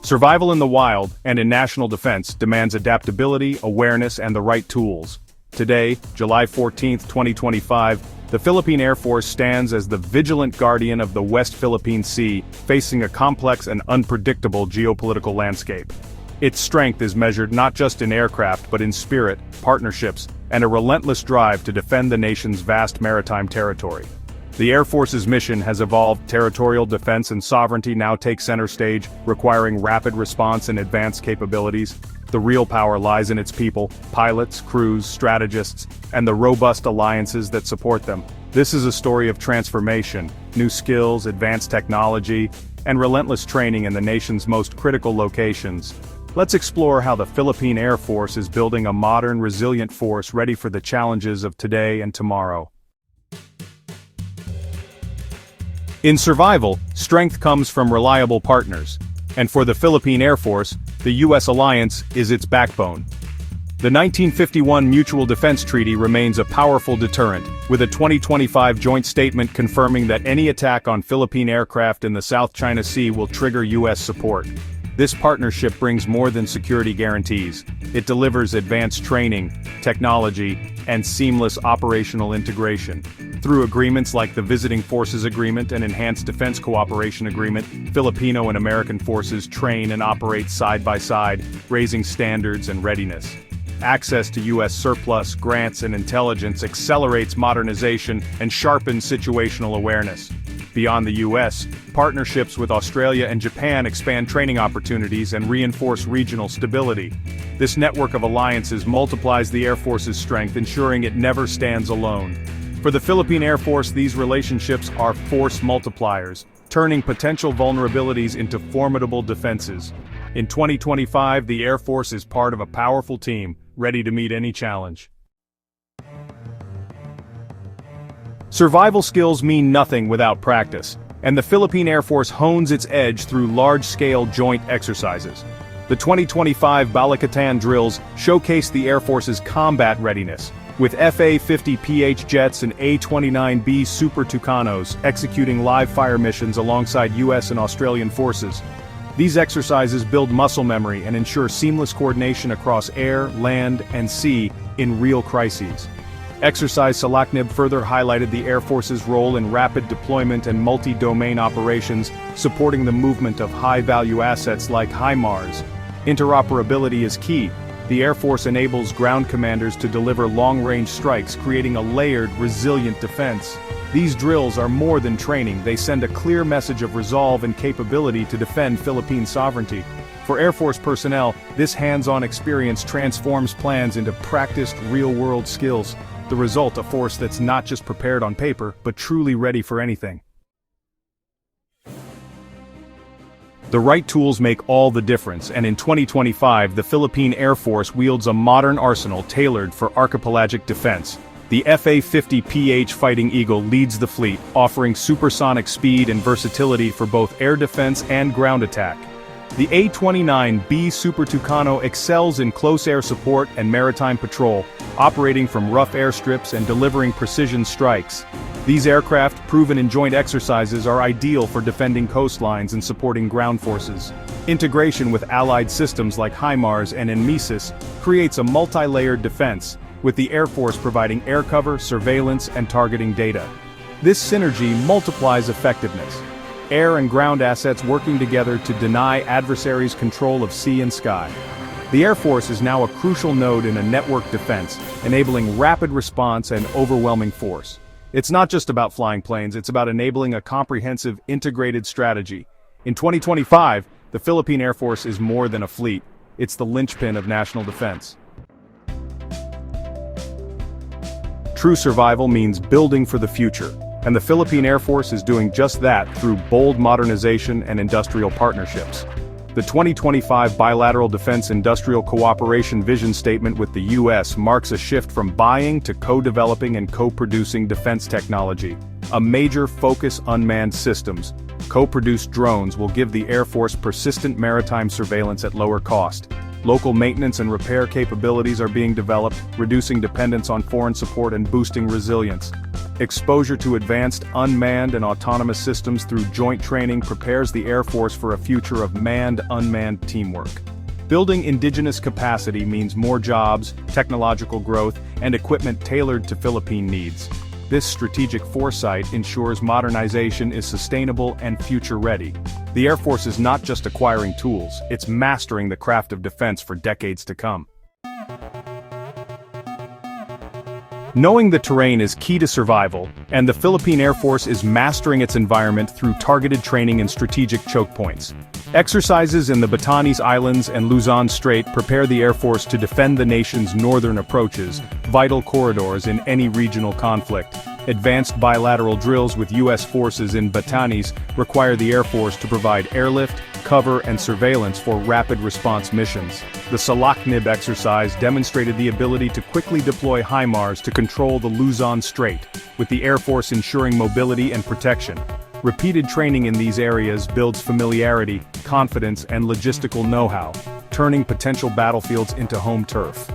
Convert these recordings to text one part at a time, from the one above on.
Survival in the wild and in national defense demands adaptability, awareness, and the right tools. Today, July 14, 2025, the Philippine Air Force stands as the vigilant guardian of the West Philippine Sea, facing a complex and unpredictable geopolitical landscape. Its strength is measured not just in aircraft but in spirit, partnerships, and a relentless drive to defend the nation's vast maritime territory. The Air Force's mission has evolved. Territorial defense and sovereignty now take center stage, requiring rapid response and advanced capabilities. The real power lies in its people, pilots, crews, strategists, and the robust alliances that support them. This is a story of transformation, new skills, advanced technology, and relentless training in the nation's most critical locations. Let's explore how the Philippine Air Force is building a modern, resilient force ready for the challenges of today and tomorrow. In survival, strength comes from reliable partners. And for the Philippine Air Force, the U.S. alliance is its backbone. The 1951 Mutual Defense Treaty remains a powerful deterrent, with a 2025 joint statement confirming that any attack on Philippine aircraft in the South China Sea will trigger U.S. support. This partnership brings more than security guarantees. It delivers advanced training, technology, and seamless operational integration. Through agreements like the Visiting Forces Agreement and Enhanced Defense Cooperation Agreement, Filipino and American forces train and operate side by side, raising standards and readiness. Access to U.S. surplus, grants, and intelligence accelerates modernization and sharpens situational awareness. Beyond the U.S., partnerships with Australia and Japan expand training opportunities and reinforce regional stability. This network of alliances multiplies the Air Force's strength, ensuring it never stands alone. For the Philippine Air Force, these relationships are force multipliers, turning potential vulnerabilities into formidable defenses. In 2025, the Air Force is part of a powerful team, ready to meet any challenge. Survival skills mean nothing without practice, and the Philippine Air Force hones its edge through large-scale joint exercises. The 2025 Balikatan drills showcase the Air Force's combat readiness, with FA-50PH jets and A-29B Super Tucanos executing live-fire missions alongside U.S. and Australian forces. These exercises build muscle memory and ensure seamless coordination across air, land, and sea in real crises. Exercise Salaknib further highlighted the Air Force's role in rapid deployment and multi-domain operations, supporting the movement of high-value assets like HIMARS. Interoperability is key. The Air Force enables ground commanders to deliver long-range strikes, creating a layered, resilient defense. These drills are more than training. They send a clear message of resolve and capability to defend Philippine sovereignty. For Air Force personnel, this hands-on experience transforms plans into practiced, real-world skills. The result, a force that's not just prepared on paper, but truly ready for anything. The right tools make all the difference, and in 2025, the Philippine Air Force wields a modern arsenal tailored for archipelagic defense. The FA-50PH Fighting Eagle leads the fleet, offering supersonic speed and versatility for both air defense and ground attack. The A-29B Super Tucano excels in close air support and maritime patrol, operating from rough airstrips and delivering precision strikes. These aircraft, proven in joint exercises, are ideal for defending coastlines and supporting ground forces. Integration with allied systems like HIMARS and NMESIS creates a multi-layered defense, with the Air Force providing air cover, surveillance, and targeting data. This synergy multiplies effectiveness. Air and ground assets working together to deny adversaries control of sea and sky. The Air Force is now a crucial node in a network defense, enabling rapid response and overwhelming force. It's not just about flying planes, it's about enabling a comprehensive, integrated strategy. In 2025, the Philippine Air Force is more than a fleet. It's the linchpin of national defense. True survival means building for the future, and the Philippine Air Force is doing just that through bold modernization and industrial partnerships. The 2025 Bilateral Defense Industrial Cooperation Vision Statement with the U.S. marks a shift from buying to co-developing and co-producing defense technology. A major focus: unmanned systems. Co-produced drones will give the Air Force persistent maritime surveillance at lower cost. Local maintenance and repair capabilities are being developed, reducing dependence on foreign support and boosting resilience. Exposure to advanced unmanned and autonomous systems through joint training prepares the Air Force for a future of manned-unmanned teamwork. Building indigenous capacity means more jobs, technological growth, and equipment tailored to Philippine needs. This strategic foresight ensures modernization is sustainable and future-ready. The Air Force is not just acquiring tools, it's mastering the craft of defense for decades to come. Knowing the terrain is key to survival, and the Philippine Air Force is mastering its environment through targeted training and strategic choke points. Exercises in the Batanes Islands and Luzon Strait prepare the Air Force to defend the nation's northern approaches, vital corridors in any regional conflict. Advanced bilateral drills with U.S. forces in Batanes require the Air Force to provide airlift, cover, and surveillance for rapid response missions. The Salaknib exercise demonstrated the ability to quickly deploy HIMARS to control the Luzon Strait, with the Air Force ensuring mobility and protection. Repeated training in these areas builds familiarity, confidence, and logistical know-how, turning potential battlefields into home turf.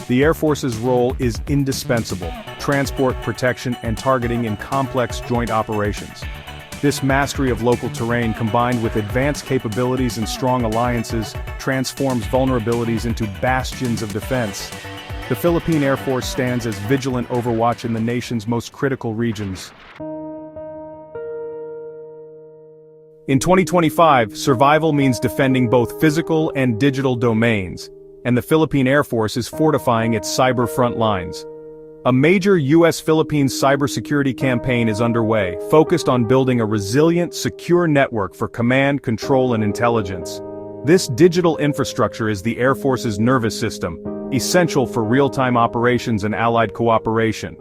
The Air Force's role is indispensable: transport, protection, and targeting in complex joint operations. This mastery of local terrain combined with advanced capabilities and strong alliances transforms vulnerabilities into bastions of defense. The Philippine Air Force stands as vigilant overwatch in the nation's most critical regions. In 2025, survival means defending both physical and digital domains, and the Philippine Air Force is fortifying its cyber front lines. A major U.S.-Philippines cybersecurity campaign is underway, focused on building a resilient, secure network for command, control, and intelligence. This digital infrastructure is the Air Force's nervous system, essential for real-time operations and allied cooperation.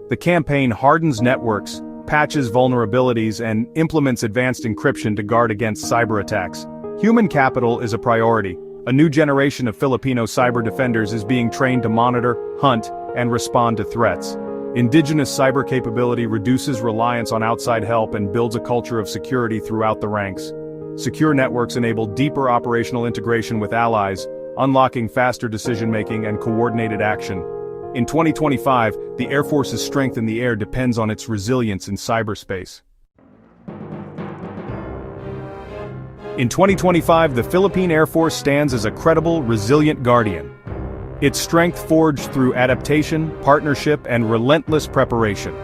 The campaign hardens networks, patches vulnerabilities, and implements advanced encryption to guard against cyber attacks. Human capital is a priority. A new generation of Filipino cyber defenders is being trained to monitor, hunt, and respond to threats. Indigenous cyber capability reduces reliance on outside help and builds a culture of security throughout the ranks. Secure networks enable deeper operational integration with allies, unlocking faster decision-making and coordinated action. In 2025, the Air Force's strength in the air depends on its resilience in cyberspace. In 2025, the Philippine Air Force stands as a credible, resilient guardian. Its strength forged through adaptation, partnership, and relentless preparation.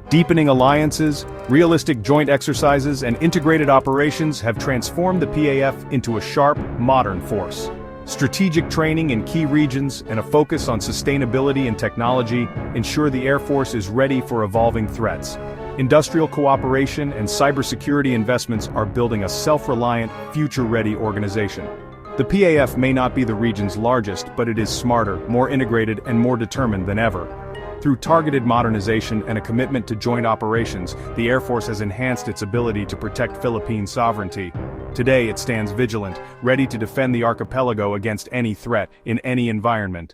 Deepening alliances, realistic joint exercises, and integrated operations have transformed the PAF into a sharp, modern force. Strategic training in key regions and a focus on sustainability and technology ensure the Air Force is ready for evolving threats. Industrial cooperation and cybersecurity investments are building a self-reliant, future-ready organization. The PAF may not be the region's largest, but it is smarter, more integrated, and more determined than ever. Through targeted modernization and a commitment to joint operations, the Air Force has enhanced its ability to protect Philippine sovereignty. Today it stands vigilant, ready to defend the archipelago against any threat, in any environment.